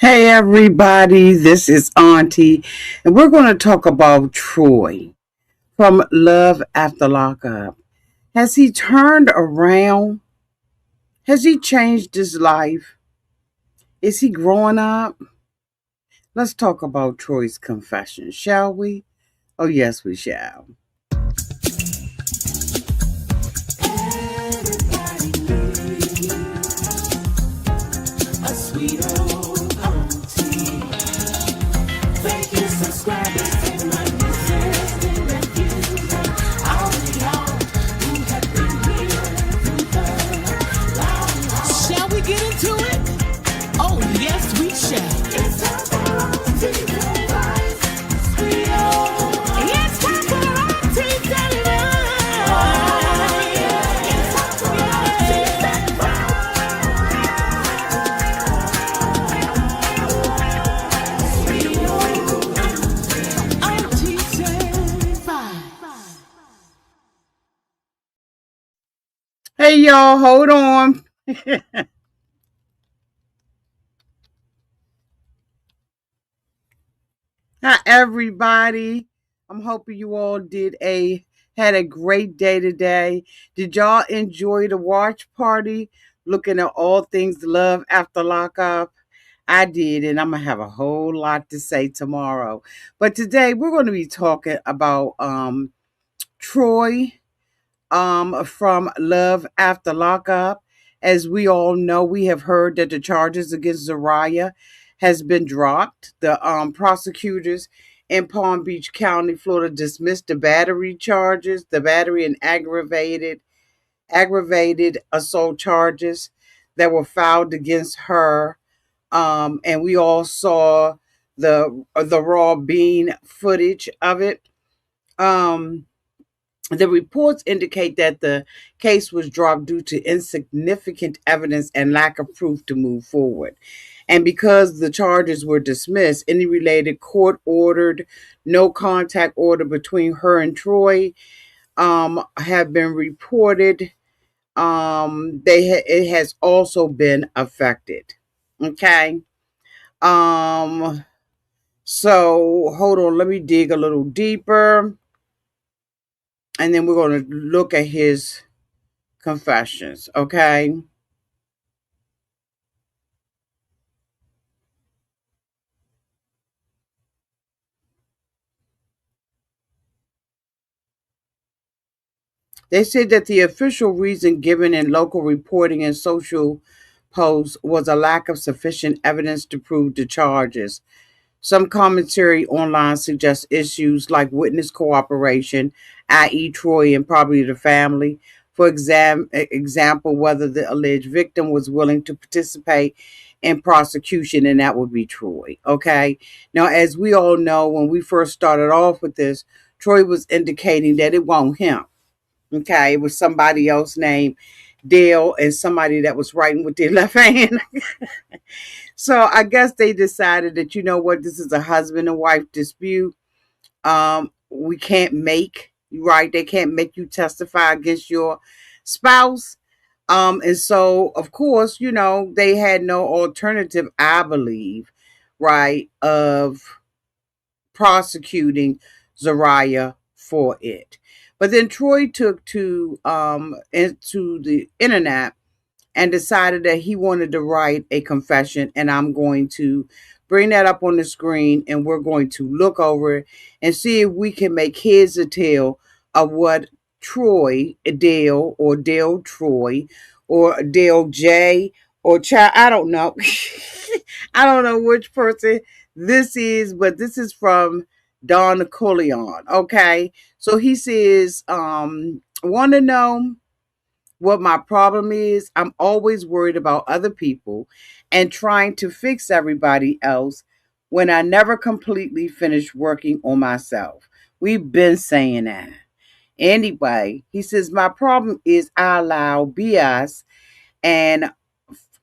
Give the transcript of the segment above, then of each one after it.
Hey everybody, this is Auntie, and we're going to talk about Troy from Love After Lockup. Has he turned around? Has he changed his life? Is he growing up? Let's talk about Troy's confession, shall we? Oh, yes, we shall. A sweet old auntie. Thank you, subscribers to my nieces and nephews, all of y'all who have been here through the long haul. Shall we get into it? Oh, yes, we shall. It's time for auntie to rise. Sweet old. It's time for auntie to rise. Oh, yeah. It's time for auntie to rise. Hey, y'all, hold on. Hi, everybody. I'm hoping you all had a great day today. Did y'all enjoy the watch party? Looking at all things love after lockup? I did, and I'm gonna have a whole lot to say tomorrow. But today we're going to be talking about Troy from Love After Lockup. As we all know, we have heard that the charges against Zariah has been dropped. The prosecutors in Palm Beach County, Florida, dismissed the battery charges, the battery and aggravated assault charges that were filed against her. And we all saw the raw bean footage of it. Um, the reports indicate that the case was dropped due to insignificant evidence and lack of proof to move forward. And because the charges were dismissed, any related court ordered no contact order between her and Troy have been reported. It has also been affected. Okay. Um, so hold on, let me dig a little deeper, and then we're going to look at his confessions, okay? They said that the official reason given in local reporting and social posts was a lack of sufficient evidence to prove the charges. Some commentary online suggests issues like witness cooperation, i.e., Troy and probably the family. For example, whether the alleged victim was willing to participate in prosecution, and that would be Troy. Okay. Now, as we all know, when we first started off with this, Troy was indicating that it wasn't him. Okay. It was somebody else named Dale and somebody that was writing with their left hand. So I guess they decided that, you know what, this is a husband and wife dispute. We can't make right. They can't make you testify against your spouse. And so of course, they had no alternative, I believe, right, of prosecuting Zariah for it. But then Troy took to into the internet and decided that he wanted to write a confession. And I'm going to bring that up on the screen, and we're going to look over it and see if we can make heads or tail of what Troy Dale, or Dale Troy, or Dale J, or child. I don't know. I don't know which person this is, but this is from Don Coleon. Okay. So he says, want to know what my problem is? I'm always worried about other people and trying to fix everybody else when I never completely finish working on myself. We've been saying that. Anyway, he says, my problem is I allow BS and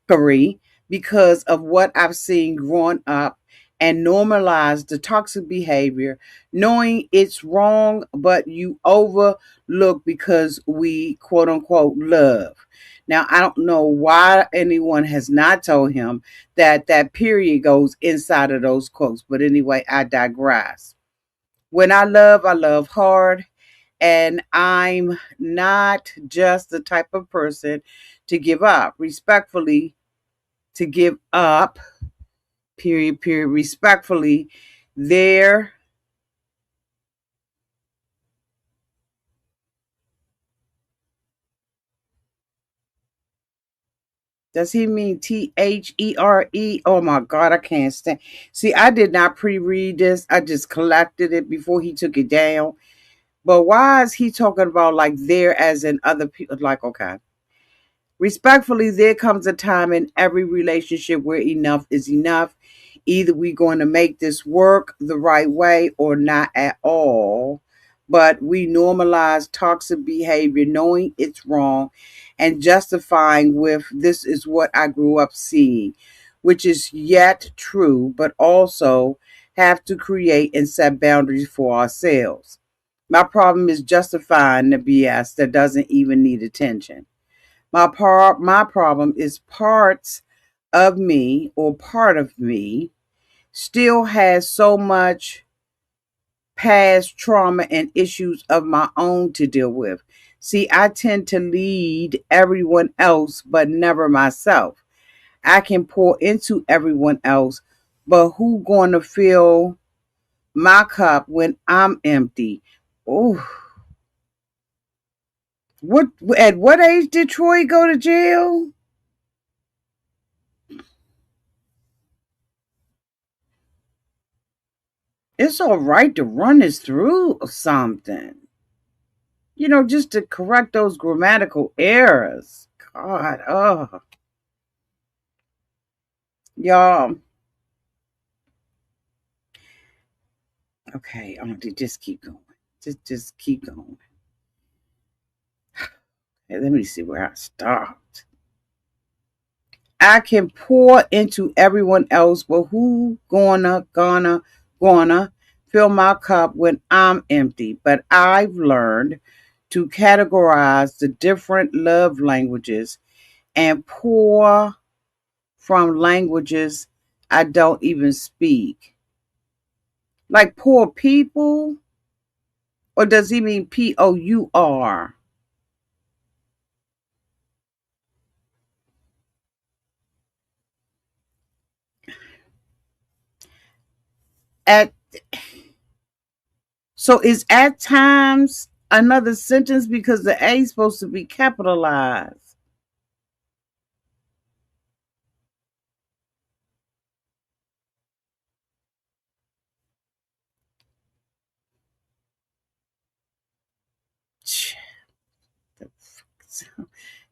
fuckery because of what I've seen growing up and normalize the toxic behavior, knowing it's wrong, but you overlook because we quote unquote love. Now, I don't know why anyone has not told him that that period goes inside of those quotes, but anyway, I digress. When I love hard, and I'm not just the type of person to give up. Respectfully, to give up, period, respectfully, there. Does he mean THERE? Oh my God, I can't stand. See, I did not pre-read this. I just collected it before he took it down. But why is he talking about like there as in other people? Like, okay. Respectfully, there comes a time in every relationship where enough is enough. Either we're going to make this work the right way or not at all. But we normalize toxic behavior, knowing it's wrong and justifying with this is what I grew up seeing, which is yet true, but also have to create and set boundaries for ourselves. My problem is justifying the BS that doesn't even need attention. My problem is parts of me or part of me still has so much past trauma and issues of my own to deal with. See, I tend to lead everyone else but never myself. I can pour into everyone else, but who going to fill my cup when I'm empty? Oh, what at what age did Troy go to jail? It's all right to run this through or something. Just to correct those grammatical errors. God, oh, y'all. Okay, Auntie, just keep going. Just keep going. Hey, let me see where I stopped. I can pour into everyone else, but who gonna fill my cup when I'm empty? But I've learned to categorize the different love languages and pour from languages I don't even speak. Like poor people? Or does he mean POUR? At so is at times another sentence because the A is supposed to be capitalized.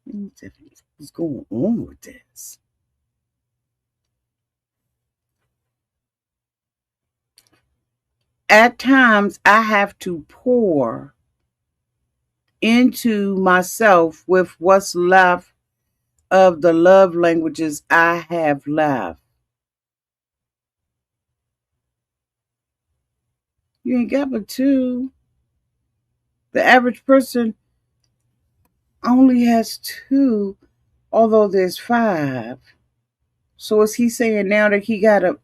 What's going on with this? At times I have to pour into myself with what's left of the love languages I have left. You ain't got but two. The average person only has two, although there's five. So is he saying now that he got a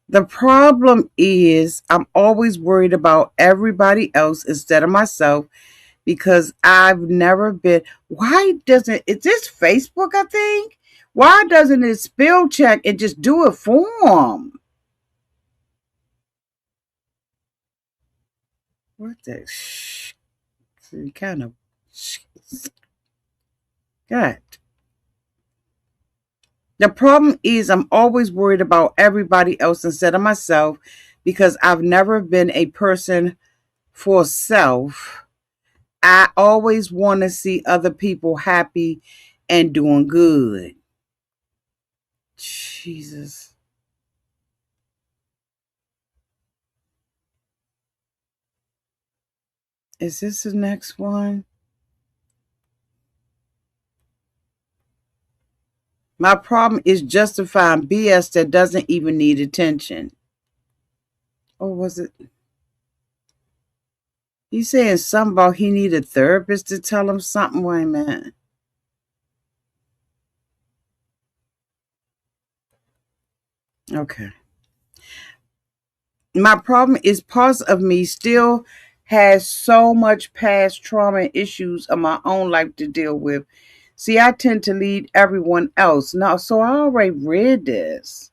the problem is I'm always worried about everybody else instead of myself because I've never been. Why doesn't is this Facebook? I think. Why doesn't it spell check and just do it for him? What the kind of God. The problem is I'm always worried about everybody else instead of myself because I've never been a person for self. I always want to see other people happy and doing good. Jesus. Is this the next one? My problem is justifying BS that doesn't even need attention. Or was it? He's saying something about he need a therapist to tell him something. Wait a minute. Okay. My problem is parts of me still has so much past trauma and issues of my own life to deal with. See, I tend to lead everyone else. Now, so I already read this.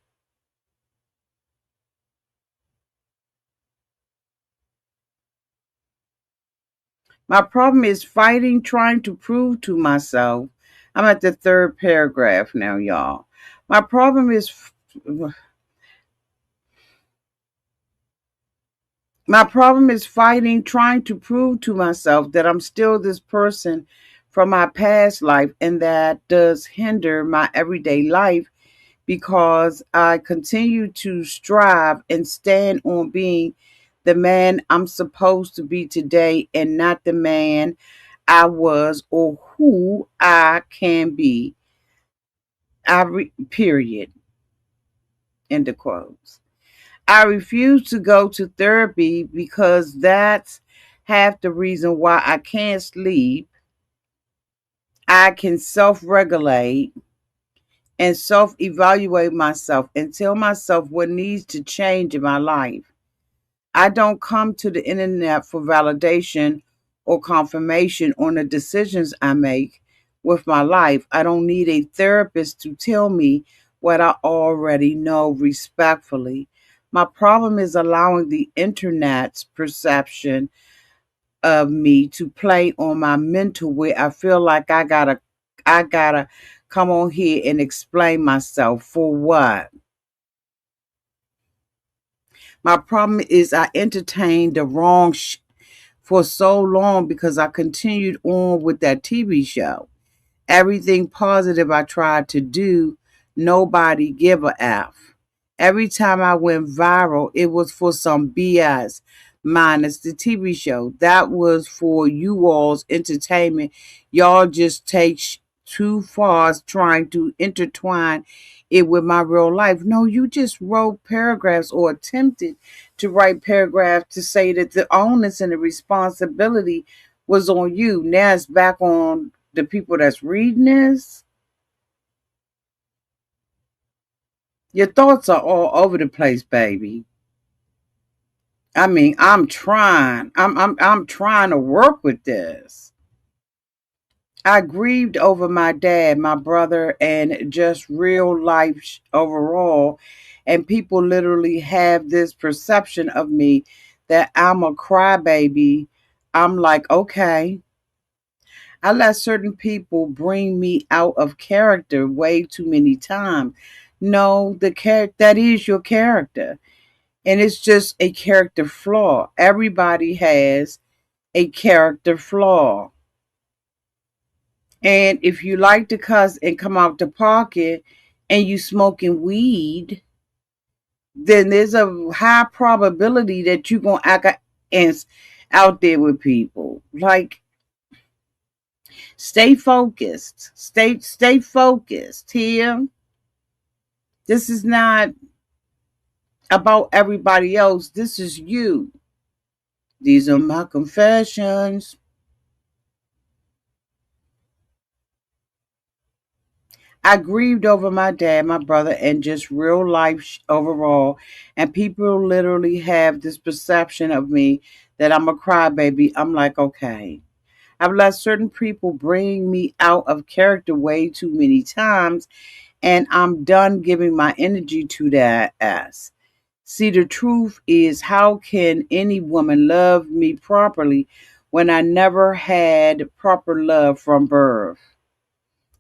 My problem is fighting, trying to prove to myself. I'm at the third paragraph now, y'all. My problem is My problem is fighting, trying to prove to myself that I'm still this person from my past life, and that does hinder my everyday life because I continue to strive and stand on being the man I'm supposed to be today and not the man I was or who I can be. Period. End of quotes. I refuse to go to therapy because that's half the reason why I can't sleep. I can self regulate and self evaluate myself and tell myself what needs to change in my life. I don't come to the internet for validation or confirmation on the decisions I make with my life. I don't need a therapist to tell me what I already know respectfully. My problem is allowing the internet's perception of me to play on my mental where I feel like I gotta come on here and explain myself for what? My problem is I entertained the wrong for so long because I continued on with that TV show. Everything positive I tried to do, nobody give a F. Every time I went viral, it was for some BS, minus the TV show. That was for you all's entertainment. Y'all just take too far trying to intertwine it with my real life. No, you just wrote paragraphs or attempted to write paragraphs to say that the onus and the responsibility was on you. Now it's back on the people that's reading this. Your thoughts are all over the place, baby. I mean, I'm trying. I'm trying to work with this. I grieved over my dad, my brother, and just real life overall. And people literally have this perception of me that I'm a crybaby. I'm like, okay. I let certain people bring me out of character way too many times. No, the character that is your character. And it's just a character flaw. Everybody has a character flaw. And if you like to cuss and come out the pocket and you smoking weed, then there's a high probability that you're gonna act as out there with people. Like, stay focused. Stay focused here. This is not about everybody else. This is you. These are my confessions. I grieved over my dad, my brother, and just real life overall. And people literally have this perception of me that I'm a crybaby. I'm like, okay. I've let certain people bring me out of character way too many times, and I'm done giving my energy to that ass. See, the truth is, how can any woman love me properly when I never had proper love from birth?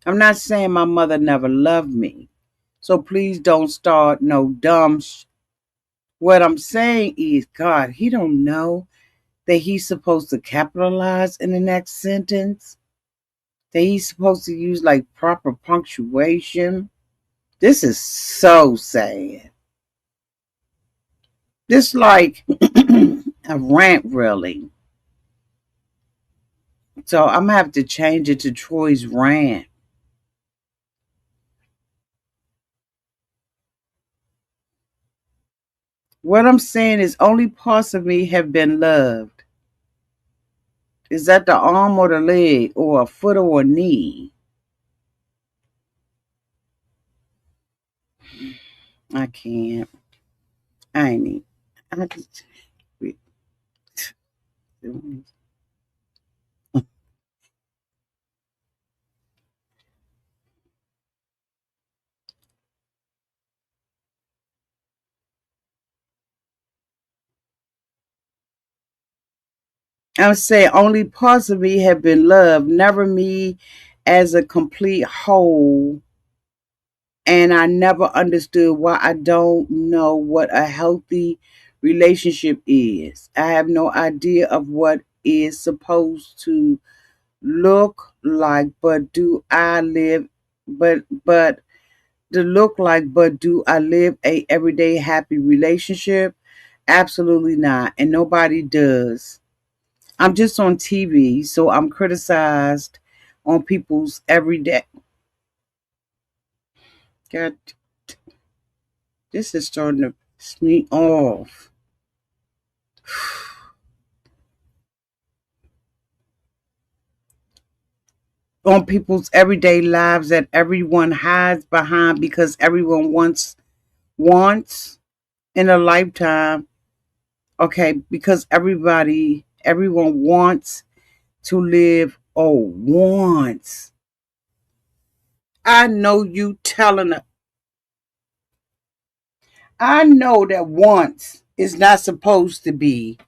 I'm not saying my mother never loved me. So please don't start no dumb What I'm saying is, God, he don't know that he's supposed to capitalize in the next sentence, that he's supposed to use like proper punctuation. This is so sad. This like a rant, really. So I'm gonna have to change it to Troy's rant. What I'm saying is only parts of me have been loved. Is that the arm or the leg or a foot or a knee? I can't. I ain't. I just, I'm saying only parts of me have been loved, never me as a complete whole. And I never understood why I don't know what a healthy relationship is. I have no idea of what is supposed to look like, but do I live but to look like, but do I live a everyday happy relationship? Absolutely not. And nobody does. I'm just on TV, so I'm criticized on people's everyday. God, this is starting to piss me off. On people's everyday lives that everyone hides behind because everyone wants in a lifetime. Okay, because everyone wants to live. Oh, wants. I know you telling her. I know that wants is not supposed to be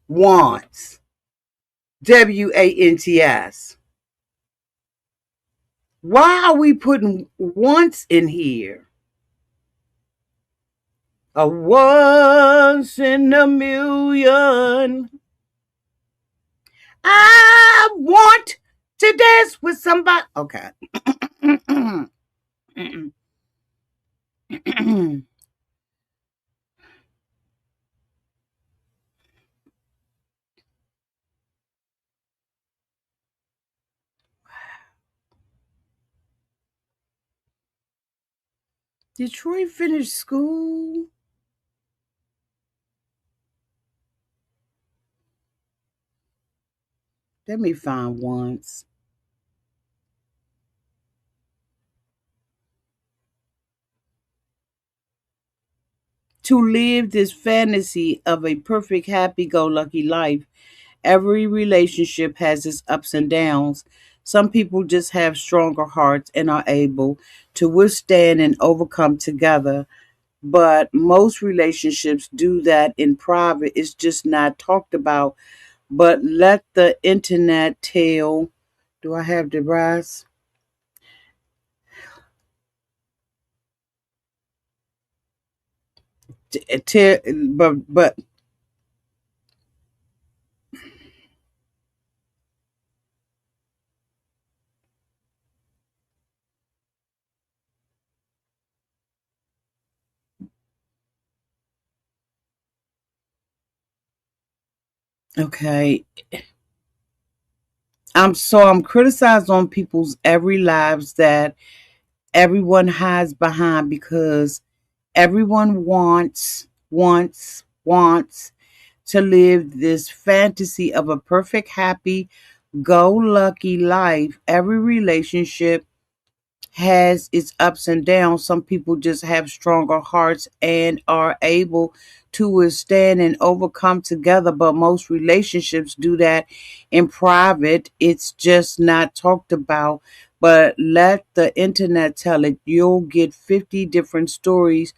wants. WANTS. Why are we putting wants in here? A once in a million. I want to dance with somebody. Okay. Did Troy finish school? Let me find once. To live this fantasy of a perfect, happy go lucky life. Every relationship has its ups and downs. Some people just have stronger hearts and are able to withstand and overcome together. But most relationships do that in private. It's just not talked about. But let the internet tell. Do I have the rise? Tell, but okay. I'm criticized on people's every lives that everyone hides behind because everyone wants to live this fantasy of a perfect, happy, go lucky life. Every relationship has its ups and downs. Some people just have stronger hearts and are able to withstand and overcome together, but most relationships do that in private. It's just not talked about. But let the internet tell it. You'll get 50 different stories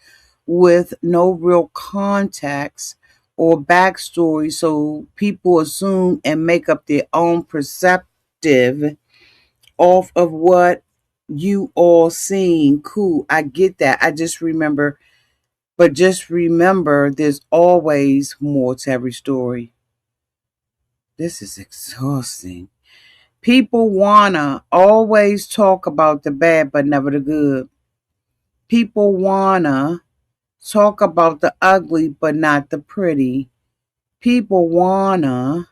with no real context or backstory. So people assume and make up their own perceptive off of what you all seen. Cool, I get that. I just remember, but just remember there's always more to every story. This is exhausting. People wanna always talk about the bad but never the good. People wanna talk about the ugly but not the pretty. People wanna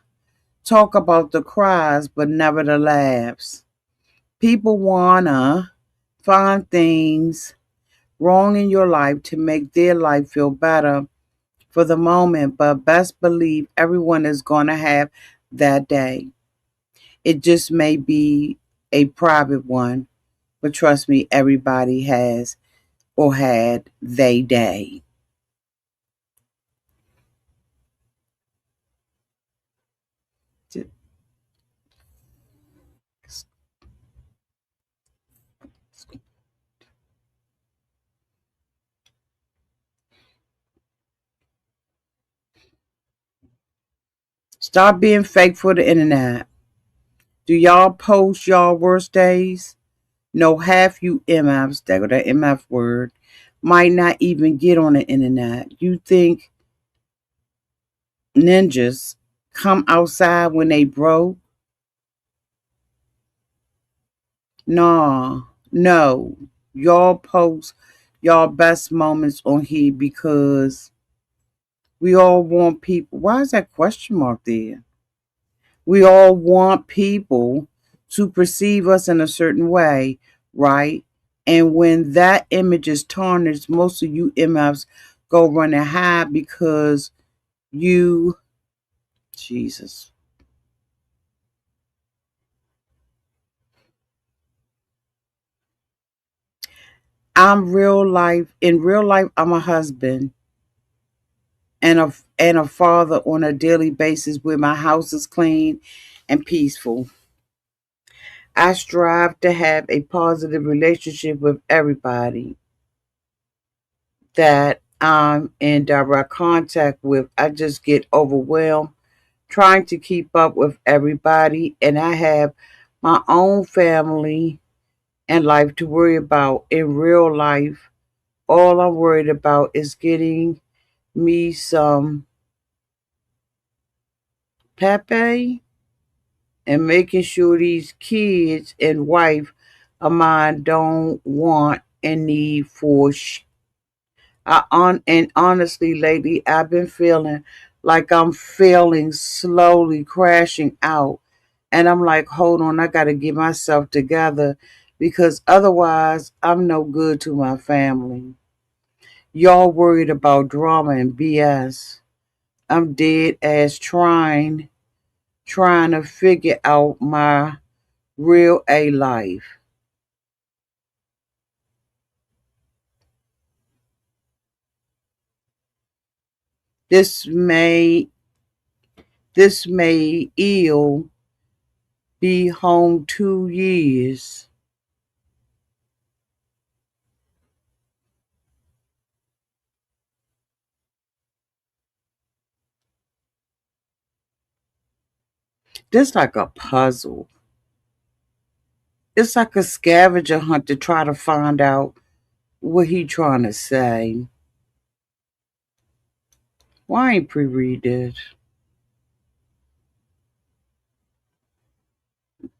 talk about the cries but never the laughs. People wanna find things wrong in your life to make their life feel better, for the moment, but best believe everyone is going to have that day. It just may be a private one, but trust me, everybody has or had they day. Stop being fake for the internet. Do y'all post y'all worst days? No, half you MFs, that or that MF word, might not even get on the internet. You think ninjas come outside when they broke? Nah, no. Y'all post y'all best moments on here because we all want people. Why is that question mark there? We all want people to perceive us in a certain way, right? And when that image is tarnished, most of you MFs go run and hide because you, Jesus. In real life, I'm a husband and a father on a daily basis where my house is clean and peaceful. I strive to have a positive relationship with everybody that I'm in direct contact with. I just get overwhelmed trying to keep up with everybody, and I have my own family and life to worry about. In real life, all I'm worried about is getting me some Pepe and making sure these kids and wife of mine don't want and need for and honestly, lately, I've been feeling like I'm failing slowly, crashing out. And I'm like, hold on, I got to get myself together because otherwise, I'm no good to my family. Y'all worried about drama and BS. I'm dead ass trying to figure out my real A life. This may this may ill be home 2 years. This like a puzzle. It's like a scavenger hunt to try to find out what he trying to say. Why ain't pre-read this?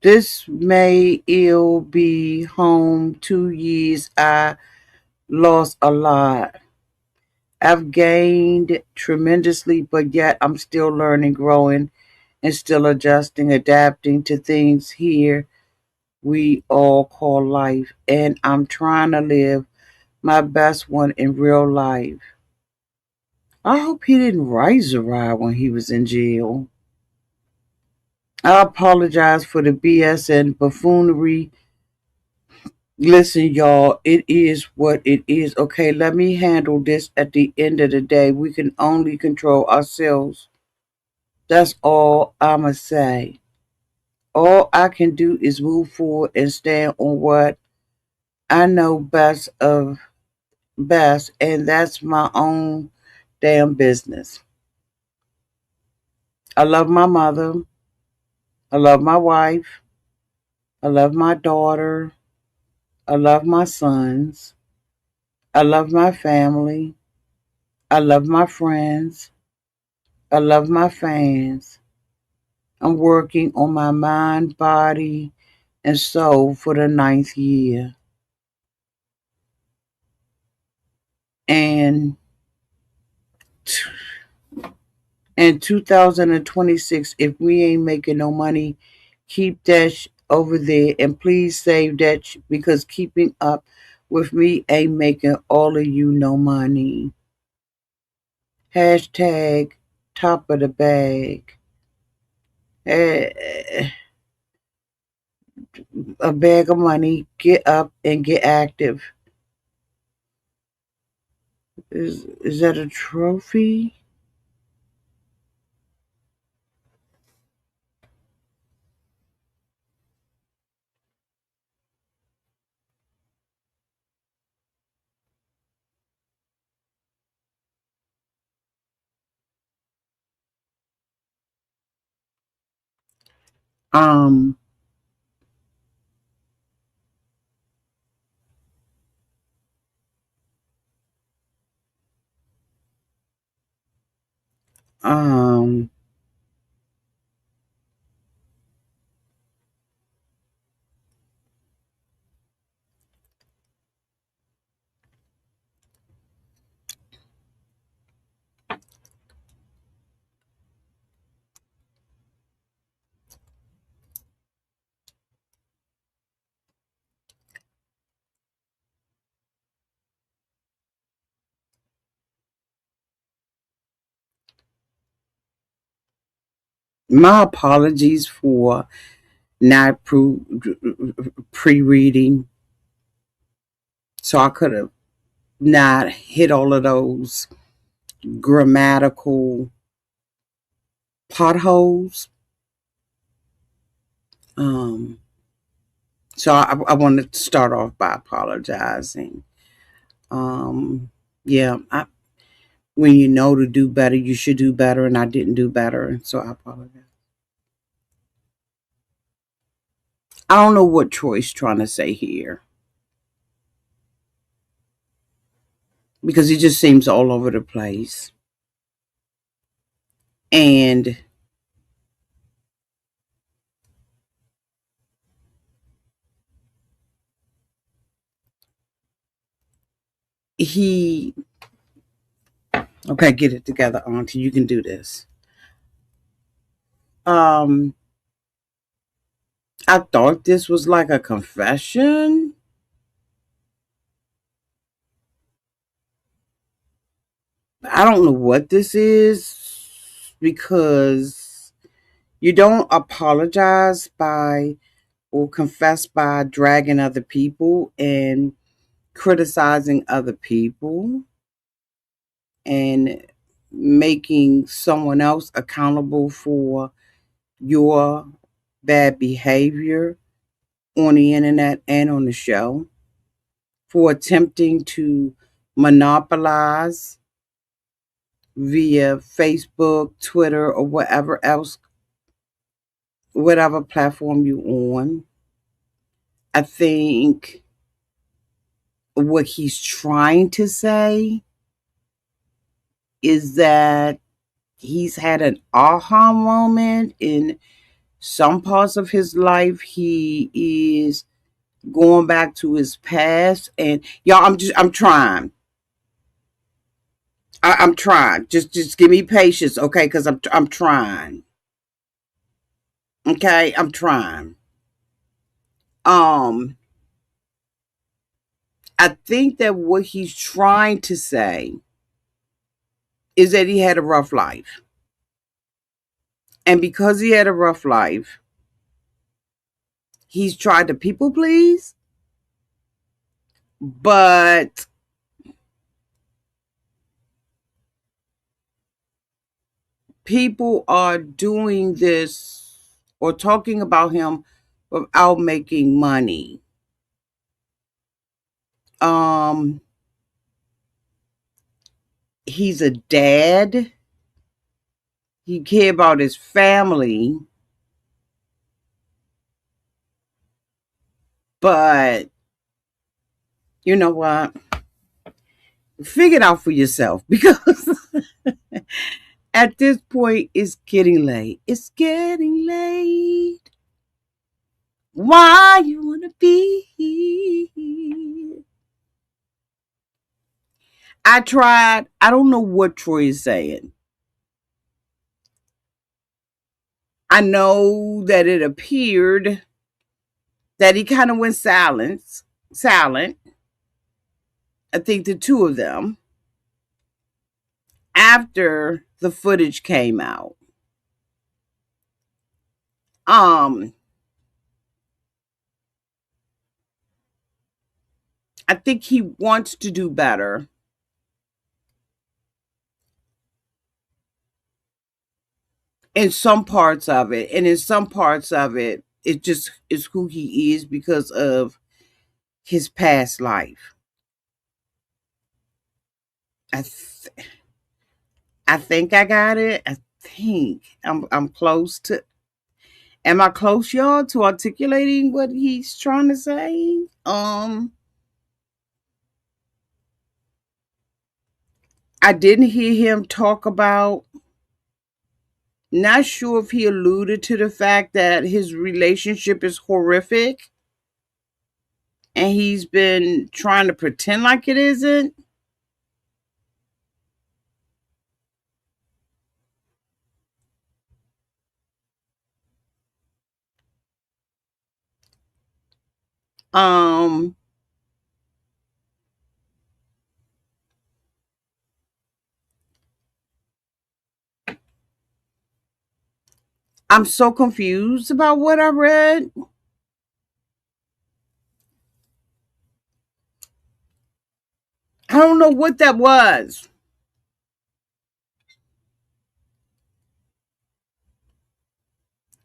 This may ill be home 2 years. I lost a lot. I've gained tremendously, but yet I'm still learning, growing, and still adjusting, adapting to things here we all call life. And I'm trying to live my best one in real life. I hope he didn't write Zariah when he was in jail. I apologize for the BS and buffoonery. Listen, y'all, it is what it is. Okay, let me handle this at the end of the day. We can only control ourselves. That's all I'ma say. All I can do is move forward and stand on what I know best, and that's my own damn business. I love my mother. I love my wife. I love my daughter. I love my sons. I love my family. I love my friends. I love my fans. I'm working on my mind, body, and soul for the ninth year. And in 2026, if we ain't making no money, keep that over there and please save that because keeping up with me ain't making all of you no money. Hashtag top of the bag. Eh, a bag of money. Get up and get active. Is that a trophy? Um, um, my apologies for not pre-reading, so I could have not hit all of those grammatical potholes. Um, so I wanted to start off by apologizing. Um, yeah, when you know to do better, you should do better, and I didn't do better, so I apologize. I don't know what Troy's trying to say here because he just seems all over the place, and he okay. Get it together, Auntie. You can do this. Um, I thought this was like a confession. I don't know what this is because you don't apologize by or confess by dragging other people and criticizing other people and making someone else accountable for your bad behavior on the internet and on the show, for attempting to monopolize via Facebook, Twitter, or whatever else, whatever platform you're on. I think what he's trying to say is that he's had an aha moment in some parts of his life. He is going back to his past, and y'all, I'm trying. I'm trying. Just give me patience, okay? Because I'm trying. Okay, I'm trying. Um, I think that what he's trying to say is that he had a rough life, and because he had a rough life, he's tried to people please, but people are doing this or talking about him without making money. Um, he's a dad. He cares about his family, but you know what? Figure it out for yourself because at this point it's getting late. It's getting late. Why you wanna be here? I tried. I don't know what Troy is saying. I know that it appeared that he kind of went silent. I think the two of them. after the footage came out. Um, I think he wants to do better in some parts of it, and in some parts of it, it just is who he is because of his past life. I th- I think I got it. I think I'm close to. Am I close, y'all, to articulating what he's trying to say? I didn't hear him talk about. Not sure if he alluded to the fact that his relationship is horrific and he's been trying to pretend like it isn't. Um, I'm so confused about what I read. I don't know what that was.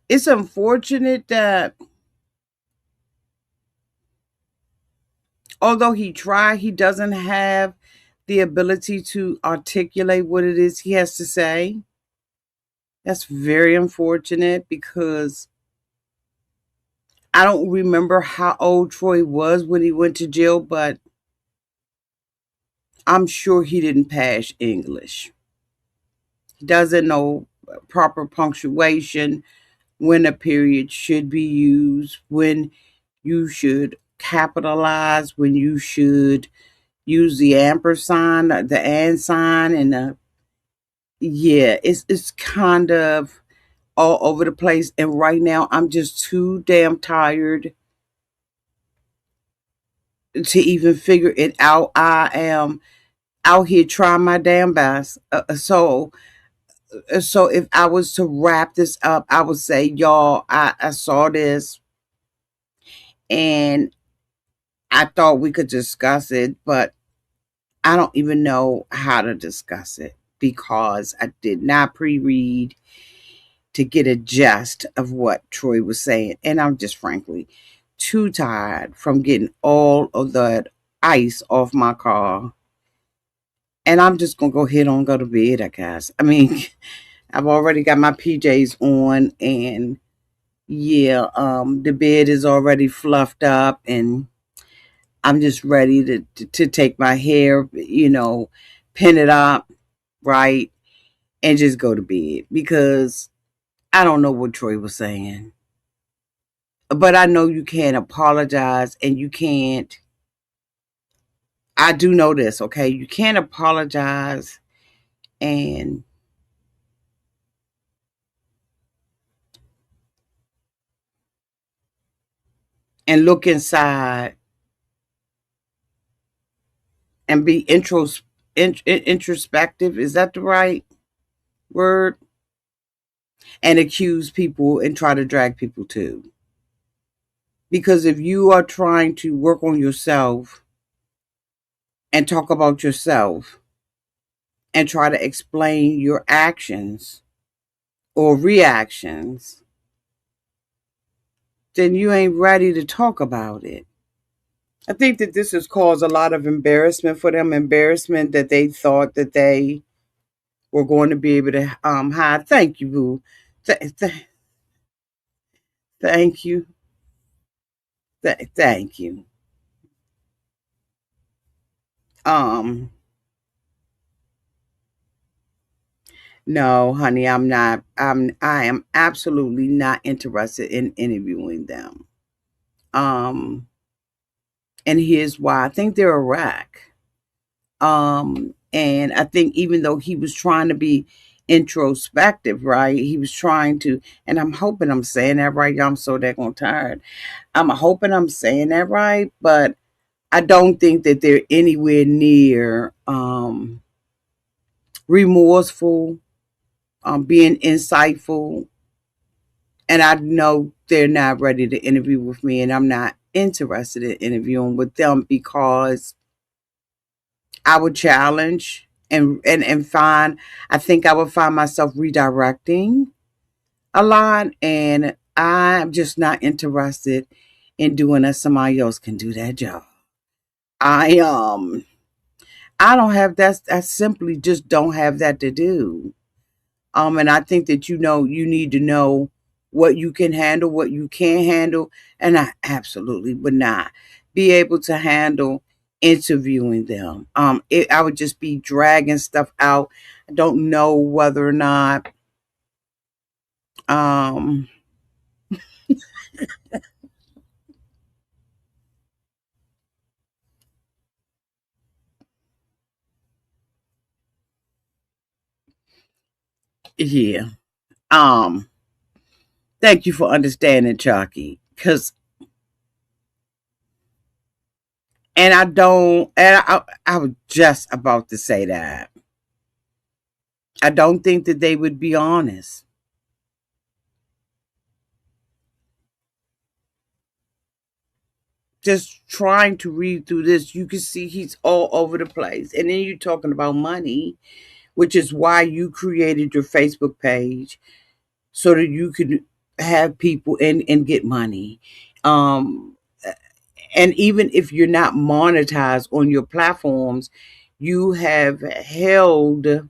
It's unfortunate that although he tried, he doesn't have the ability to articulate what it is he has to say. That's very unfortunate because I don't remember how old Troy was when he went to jail, but I'm sure he didn't pass English. He doesn't know proper punctuation, when a period should be used, when you should capitalize, when you should use the ampersand, the and sign, and the yeah, it's kind of all over the place. And right now, I'm just too damn tired to even figure it out. I am out here trying my damn best. So if I was to wrap this up, I would say, y'all, I saw this and I thought we could discuss it, but I don't even know how to discuss it because I did not pre-read to get a gist of what Troy was saying. And I'm just frankly too tired from getting all of that ice off my car. And I'm just gonna go ahead and go to bed, I guess. I mean, I've already got my PJs on and yeah, the bed is already fluffed up and I'm just ready to take my hair, pin it up, right, and just go to bed because I don't know what Troy was saying. But I know you can't apologize and you can't. I do know this, okay? You can't apologize and look inside and be introspective. Is that the right word? And accuse people and try to drag people too. Because if you are trying to work on yourself and talk about yourself and try to explain your actions or reactions, then you ain't ready to talk about it. I think that this has caused a lot of embarrassment for them, embarrassment that they thought that they were going to be able to hide. Thank you, boo. Thank you. Thank you. Um, no, honey, I'm not. I am absolutely not interested in interviewing them. Um, and here's why. I think they're a wreck. And I think even though he was trying to be introspective, right? He was trying to, and I'm hoping I'm saying that right. Y'all, I'm so daggone tired. I'm hoping I'm saying that right, but I don't think that they're anywhere near remorseful, being insightful, and I know they're not ready to interview with me, and I'm not interested in interviewing with them because I would challenge and find. I think I would find myself redirecting a lot, and I'm just not interested in doing that. Somebody else can do that job. I I don't have that. I simply just don't have that to do. And I think that you need to know what you can handle, what you can't handle, and I absolutely would not be able to handle interviewing them. I would just be dragging stuff out. I don't know whether or not, um, yeah. Um, Thank you for understanding, Chucky, because and I don't, and I was just about to say that I don't think that they would be honest. Just trying to read through this, you can see he's all over the place. And then you're talking about money, which is why you created your Facebook page so that you could have people and get money. Um, and even if you're not monetized on your platforms, you have held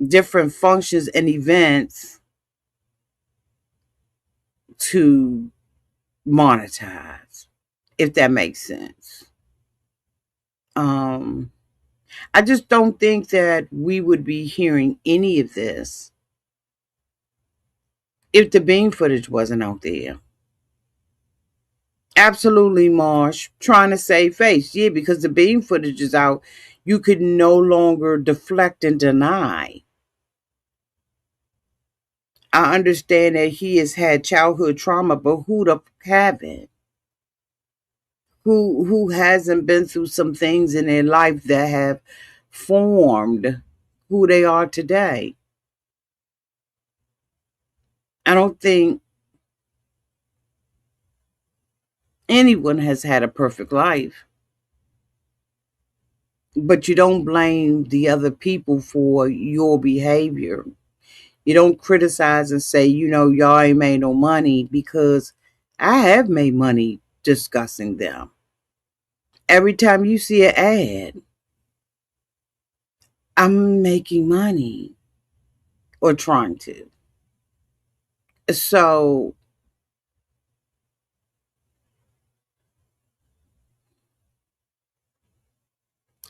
different functions and events to monetize, if that makes sense. Um, I just don't think that we would be hearing any of this if the beam footage wasn't out there. Absolutely, Marsh. Trying to save face. Yeah, because the beam footage is out, you could no longer deflect and deny. I understand that he has had childhood trauma, but who the haven't? Who hasn't been through some things in their life that have formed who they are today? I don't think anyone has had a perfect life, but you don't blame the other people for your behavior. You don't criticize and say, y'all ain't made no money, because I have made money discussing them. Every time you see an ad, I'm making money or trying to. So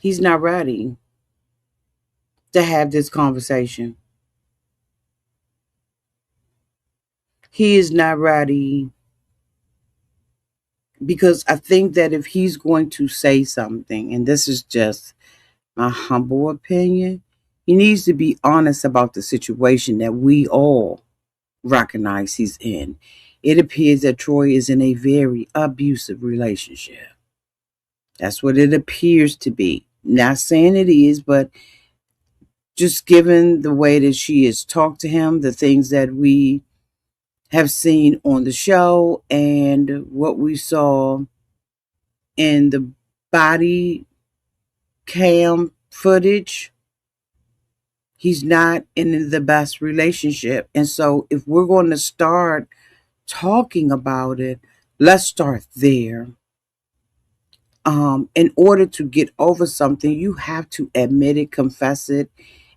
he's not ready to have this conversation. He is not ready because I think that if he's going to say something, and this is just my humble opinion, he needs to be honest about the situation that we all recognize he's in. It appears that Troy is in a very abusive relationship. That's what it appears to be. Not saying it is, but just given the way that she has talked to him, the things that we have seen on the show, and what we saw in the body cam footage, he's not in the best relationship. And so, if we're going to start talking about it, let's start there. In order to get over something, you have to admit it, confess it,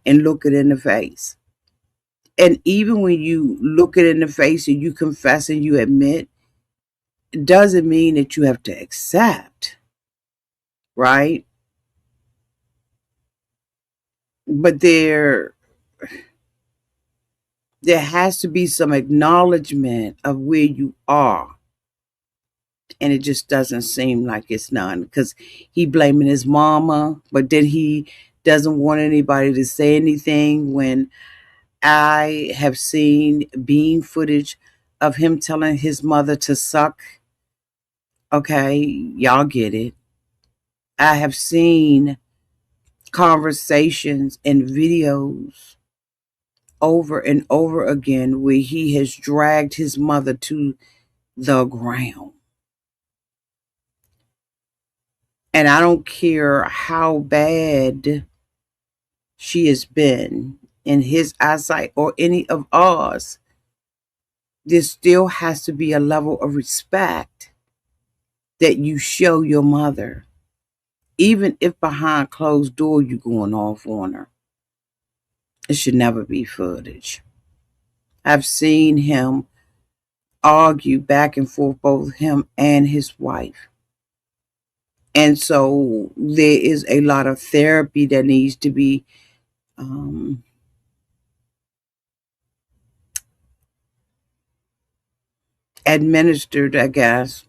and look it in the face. And even when you look it in the face and you confess and you admit, it doesn't mean that you have to accept, right? But there has to be some acknowledgement of where you are, and it just doesn't seem like it's none, because he blaming his mama, but then he doesn't want anybody to say anything. When I have seen beam footage of him telling his mother to suck, okay, y'all get it. I have seen conversations and videos over and over again where he has dragged his mother to the ground. And I don't care how bad she has been in his eyesight or any of ours, there still has to be a level of respect that you show your mother, even if behind closed door you going off on her. It should never be footage. I've seen him argue back and forth, both him and his wife. And so there is a lot of therapy that needs to be um, administered, I guess.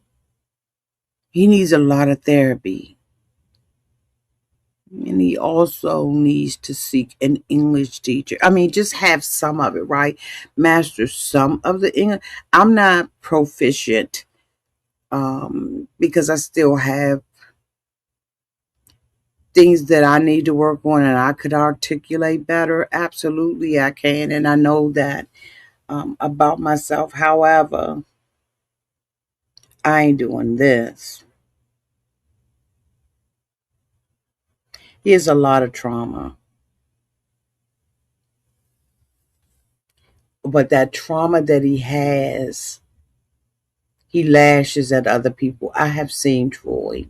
He needs a lot of therapy. And he also needs to seek an English teacher. I mean, just have some of it, right? Master some of the English. I'm not proficient because I still have things that I need to work on and I could articulate better. Absolutely, I can. And I know that about myself. However, I ain't doing this. He has a lot of trauma. But that trauma that he has, he lashes at other people. I have seen Troy.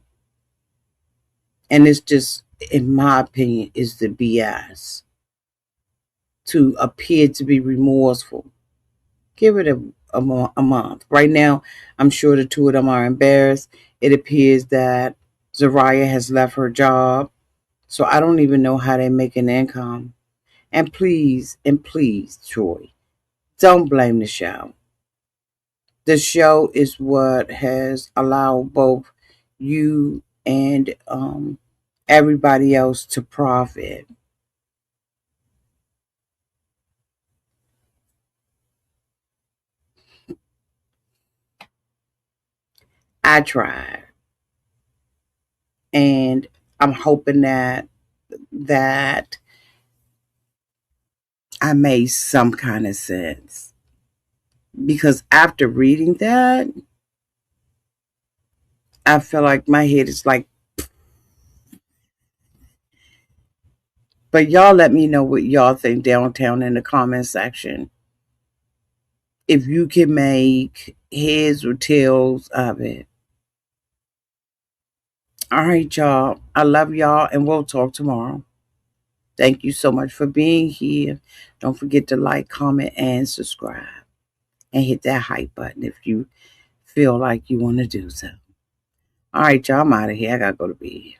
And it's just, in my opinion, is the BS to appear to be remorseful. Give it a month. Right now, I'm sure the two of them are embarrassed. It appears that Zariah has left her job. So I don't even know how they make an income. And please, Troy, don't blame the show. The show is what has allowed both you and everybody else to profit. I tried, and I'm hoping that I made some kind of sense. Because after reading that, I feel like my head is like, but y'all let me know what y'all think downtown in the comment section. If you can make heads or tails of it. All right, y'all. I love y'all, and we'll talk tomorrow. Thank you so much for being here. Don't forget to like, comment, and subscribe. And hit that hype button if you feel like you want to do so. All right, y'all. I'm out of here. I got to go to bed.